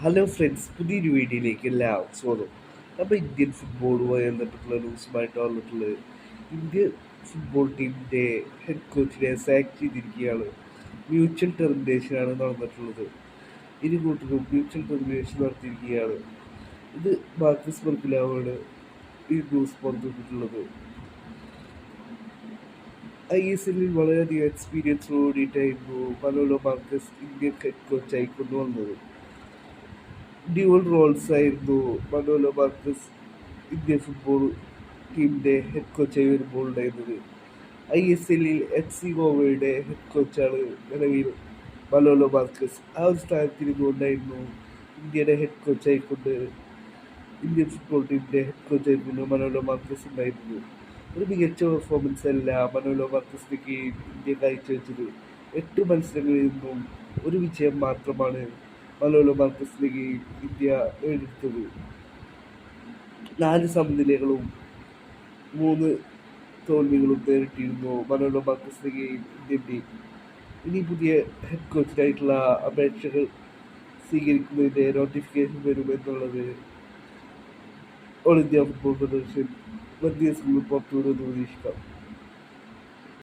Hello friends, പുതിയൊരു വീഡിയോയിലേക്ക് എല്ലാവർക്കും സ്വാഗതം. നമ്മൾ ഇന്ത്യൻ ഫുട്ബോളുമായി ബന്ധപ്പെട്ടുള്ള ന്യൂസുമായിട്ട് വന്നിട്ടുള്ളത്. ഇന്ത്യൻ ഫുട്ബോൾ ടീമിൻ്റെ ഹെഡ് കോച്ചിനെ സാക്ക് ചെയ്തിരിക്കുകയാണ്. മ്യൂച്വൽ ടെർമിനേഷനാണ് നടന്നിട്ടുള്ളത്. ഇരു കൂട്ടരും മ്യൂച്വൽ ടെർമിനേഷൻ നടത്തിയിരിക്കുകയാണ്. ഇത് മാർക്കസ് ബർഗുലാവാണ് ഈ ന്യൂസ് പുറത്തുവിട്ടിട്ടുള്ളത്. ISL-ൽ വളരെയധികം എക്സ്പീരിയൻസ് ഓടിയിട്ടായിരുന്നു മനോലോ മാർക്കസ് ഇന്ത്യൻ ഹെഡ് കോച്ചായി കൊണ്ടുവന്നത്. ഡ്യുവൽ റോൾസ് ആയിരുന്നു മനോലോ മാർക്കസ് ഇന്ത്യൻ ഫുട്ബോൾ ടീമിൻ്റെ ഹെഡ് കോച്ചായി വരുമ്പോൾ ഉണ്ടായിരുന്നത്. ISL-ൽ FC ഗോവയുടെ ഹെഡ് കോച്ചാണ് നിലവിൽ മനോലോ മാർക്കസ്. ആ ഒരു സ്ഥാനത്തിരുന്നുകൊണ്ടായിരുന്നു ഇന്ത്യയുടെ ഹെഡ് കോച്ചായിക്കൊണ്ട് ഇന്ത്യൻ ഫുട്ബോൾ ടീമിൻ്റെ ഹെഡ് കോച്ചായിക്കൊണ്ട് മനോലോ മാർക്കസ് ഉണ്ടായിരുന്നത്. ഒരു മികച്ച പെർഫോമൻസ് അല്ല മനോലോ മാർക്കസിന് കീഴിൽ ഇന്ത്യ കാഴ്ചവെച്ചത്. 8 മത്സരങ്ങളിൽ നിന്നും ഒരു വിജയം മാത്രമാണ് മനോലോ മാർക്കസിന് കീഴിൽ ഇന്ത്യ നേടിയെടുത്തത്. 4 സമനിലകളും 3 തോൽവികളും നേരിട്ടിരുന്നു മനോലോ മാർക്കസിന് കീഴിൽ ഇന്ത്യൻ ടീം. ഇനി പുതിയ ഹെഡ് കോച്ചിനായിട്ടുള്ള അപേക്ഷകൾ സ്വീകരിക്കുന്നതിൻ്റെ നോട്ടിഫിക്കേഷൻ വരുമെന്നുള്ളത് ഓൾ ഇന്ത്യ ഫുട്ബോൾ ഫെഡറേഷൻ വലിയ സ്കൂളിൽ പുറത്തുവിടുമെന്ന് പ്രതീക്ഷിക്കാം.